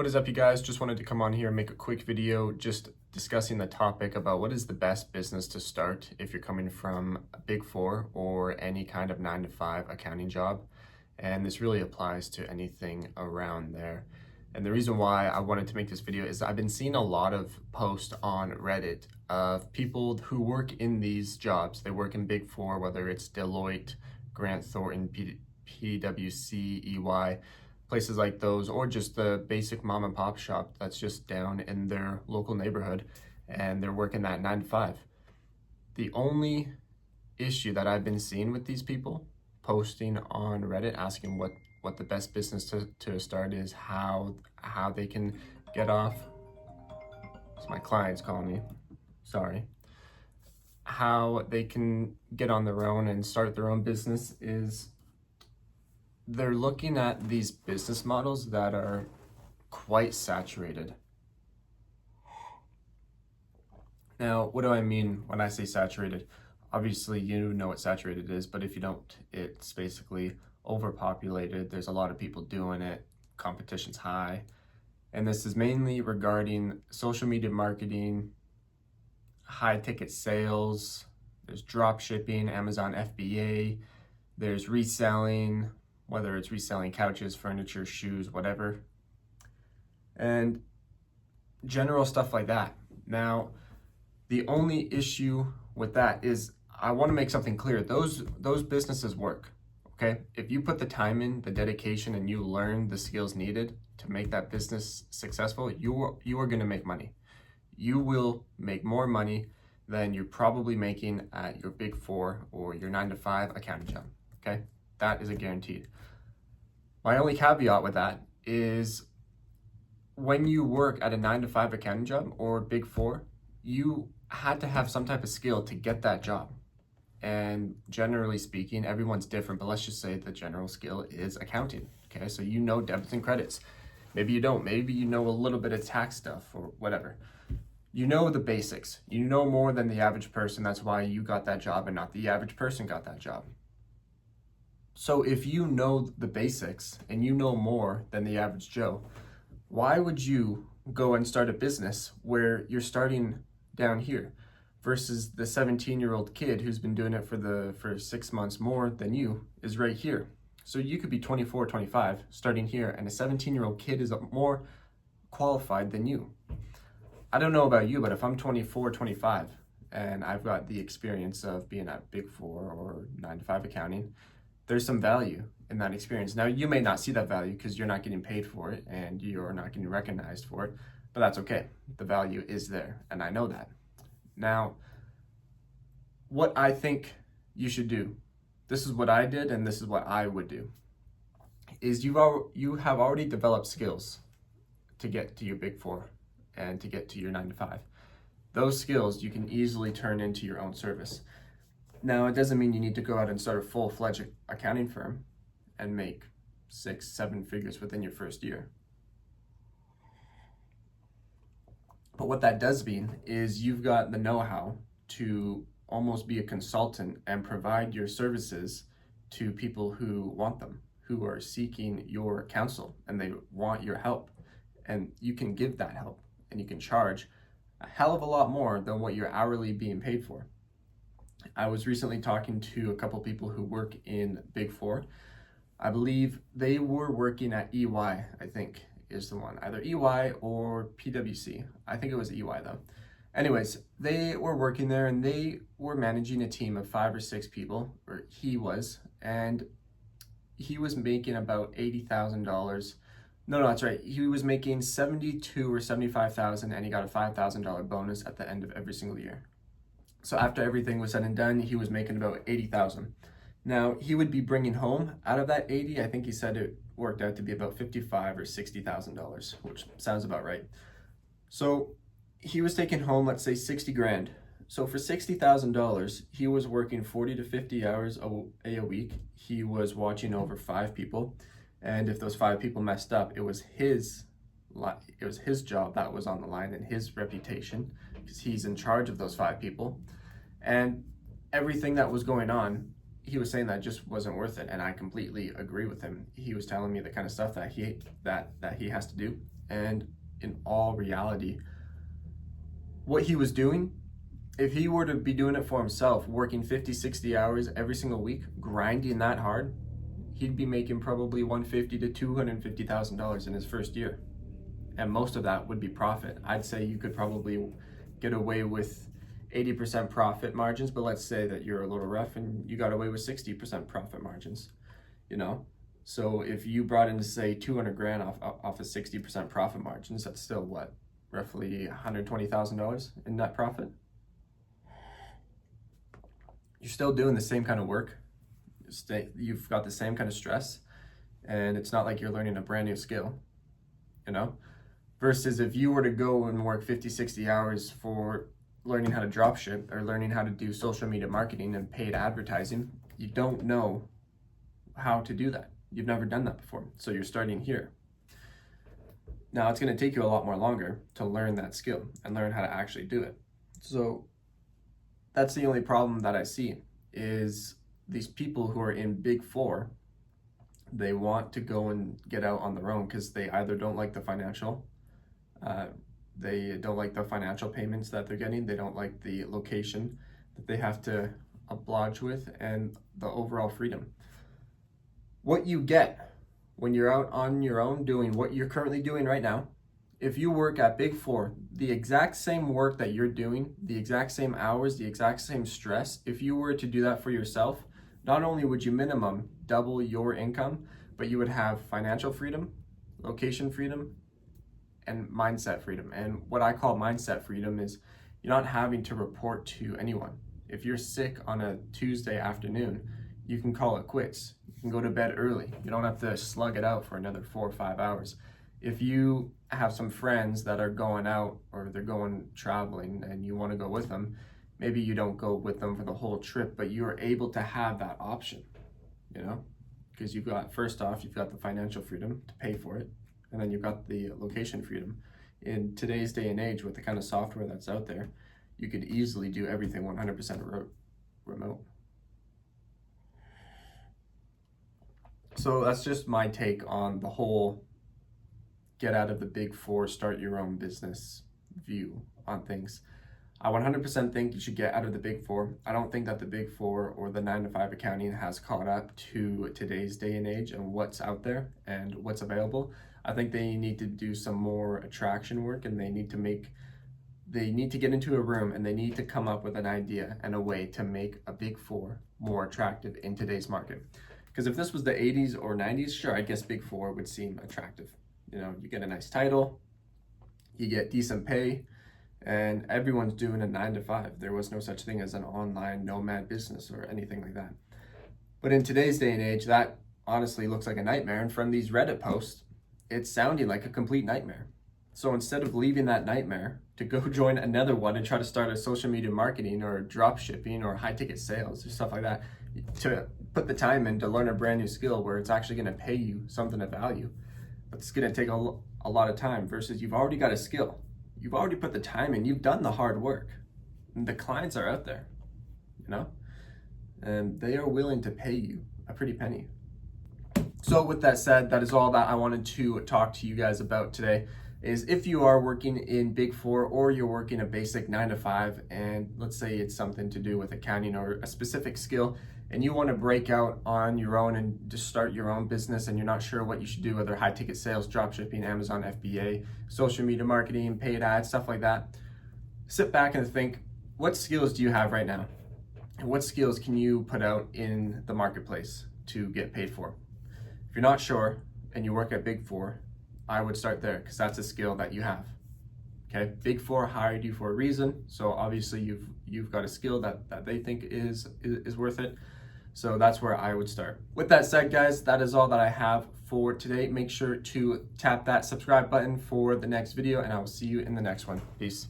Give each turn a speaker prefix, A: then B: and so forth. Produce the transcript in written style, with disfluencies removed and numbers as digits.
A: What is up, you guys? Just wanted to come on here and make a quick video just discussing the topic about what is the best business to start if you're coming from a Big Four or any kind of 9-to-5 accounting job. And this really applies to anything around there. And the reason why I wanted to make this video is I've been seeing a lot of posts on Reddit of people who work in these jobs. They work in Big Four, whether it's Deloitte, Grant Thornton, PwC, EY, places like those, or just the basic mom and pop shop that's just down in their local neighborhood, and they're working that 9 to 5. The only issue that I've been seeing with these people posting on Reddit asking what the best business to start is, how they can get off. It's my clients calling me, sorry. How they can get on their own and start their own business is they're looking at these business models that are quite saturated. Now, what do I mean when I say saturated? Obviously, you know what saturated is, but if you don't, it's basically overpopulated. There's a lot of people doing it. Competition's high. And this is mainly regarding social media marketing, high ticket sales, there's drop shipping, Amazon FBA, there's reselling, whether it's reselling couches, furniture, shoes, whatever, and general stuff like that. Now, the only issue with that is I want to make something clear. Those businesses work, okay? If you put the time in, the dedication, and you learn the skills needed to make that business successful, you are going to make money. You will make more money than you're probably making at your Big Four or your 9-to-5 accounting job, okay? That is a guaranteed. My only caveat with that is when you work at a 9-to-5 accounting job or Big Four, you had to have some type of skill to get that job. And generally speaking, everyone's different, but let's just say the general skill is accounting, okay? So you know debits and credits. Maybe you don't, maybe you know a little bit of tax stuff or whatever. You know the basics. You know more than the average person. That's why you got that job and not the average person got that job. So if you know the basics and you know more than the average Joe, why would you go and start a business where you're starting down here versus the 17-year-old kid who's been doing it for 6 months more than you is right here? So you could be 24, 25 starting here, and a 17-year-old kid is more qualified than you. I don't know about you, but if I'm 24, 25 and I've got the experience of being at Big Four or 9-to-5 accounting, there's some value in that experience. Now, you may not see that value because you're not getting paid for it and you're not getting recognized for it, but that's okay. The value is there, and I know that. Now, what I think you should do, this is what I did and this is what I would do, is you have already developed skills to get to your Big Four and to get to your 9-to-5. Those skills you can easily turn into your own service. Now, it doesn't mean you need to go out and start a full-fledged accounting firm and make 6-7 figures within your first year. But what that does mean is you've got the know-how to almost be a consultant and provide your services to people who want them, who are seeking your counsel and they want your help. And you can give that help and you can charge a hell of a lot more than what you're hourly being paid for. I was recently talking to a couple people who work in Big Four. I believe they were working at EY, I think is the one, either EY or PwC. I think it was EY though. Anyways, they were working there and they were managing a team of 5 or 6 people, or he was, and he was making about $80,000. No, that's right. He was making $72,000 or $75,000 and he got a $5,000 bonus at the end of every single year. So after everything was said and done, he was making about $80,000. Now, he would be bringing home out of that 80, I think he said it worked out to be about $55,000 or $60,000, which sounds about right. So he was taking home, let's say, 60 grand. So for $60,000, he was working 40 to 50 hours a week. He was watching over 5 people. And if those 5 people messed up, it was his job that was on the line and his reputation, because he's in charge of those 5 people. And everything that was going on, he was saying that just wasn't worth it, and I completely agree with him. He was telling me the kind of stuff that he has to do And in all reality, what he was doing, if he were to be doing it for himself, working 50, 60 hours every single week, grinding that hard, he'd be making probably $150,000 to $250,000 in his first year. And most of that would be profit. I'd say you could probably get away with 80% profit margins, but let's say that you're a little rough and you got away with 60% profit margins, you know? So if you brought in, say, 200 grand off of 60% profit margins, that's still what? Roughly $120,000 in net profit. You're still doing the same kind of work. You've got the same kind of stress, and it's not like you're learning a brand new skill, you know? Versus if you were to go and work 50, 60 hours for learning how to drop ship or learning how to do social media marketing and paid advertising, you don't know how to do that. You've never done that before. So you're starting here. Now it's going to take you a lot more longer to learn that skill and learn how to actually do it. So that's the only problem that I see is these people who are in Big Four, they want to go and get out on their own because they either don't like the financial payments that they're getting. They don't like the location that they have to oblige with and the overall freedom. What you get when you're out on your own doing what you're currently doing right now, if you work at Big Four, the exact same work that you're doing, the exact same hours, the exact same stress, if you were to do that for yourself, not only would you minimum double your income, but you would have financial freedom, location freedom, and mindset freedom. And what I call mindset freedom is you're not having to report to anyone. If you're sick on a Tuesday afternoon, you can call it quits. You can go to bed early. You don't have to slug it out for another 4 or 5 hours. If you have some friends that are going out or they're going traveling and you want to go with them, maybe you don't go with them for the whole trip, but you are able to have that option, you know, because first off, you've got the financial freedom to pay for it. And then you've got the location freedom. In today's day and age, with the kind of software that's out there, you could easily do everything 100% remote. So that's just my take on the whole get out of the Big Four, start your own business view on things. I 100% think you should get out of the Big Four. I don't think that the Big Four or the 9-to-5 accounting has caught up to today's day and age and what's out there and what's available. I think they need to do some more attraction work, and they need to get into a room and they need to come up with an idea and a way to make a Big Four more attractive in today's market. Because if this was the 80s or 90s, sure, I guess Big Four would seem attractive. You know, you get a nice title, you get decent pay, and everyone's doing a 9-to-5. There was no such thing as an online nomad business or anything like that. But in today's day and age, that honestly looks like a nightmare. And from these Reddit posts, it's sounding like a complete nightmare. So instead of leaving that nightmare to go join another one and try to start a social media marketing or drop shipping or high ticket sales or stuff like that, to put the time in to learn a brand new skill where it's actually going to pay you something of value, but it's going to take a lot of time versus you've already got a skill. You've already put the time in, you've done the hard work. And the clients are out there, you know, and they are willing to pay you a pretty penny. So with that said, that is all that I wanted to talk to you guys about today. Is if you are working in Big Four or you're working a basic 9-to-5, and let's say it's something to do with accounting or a specific skill, and you want to break out on your own and just start your own business and you're not sure what you should do, whether high ticket sales, drop shipping, Amazon FBA, social media marketing, paid ads, stuff like that, sit back and think, what skills do you have right now? And what skills can you put out in the marketplace to get paid for? If you're not sure and you work at Big Four, I would start there because that's a skill that you have. Okay, Big Four hired you for a reason, so obviously you've got a skill that they think is worth it. So that's where I would start. With that said, guys, that is all that I have for today. Make sure to tap that subscribe button for the next video, and I will see you in the next one. Peace.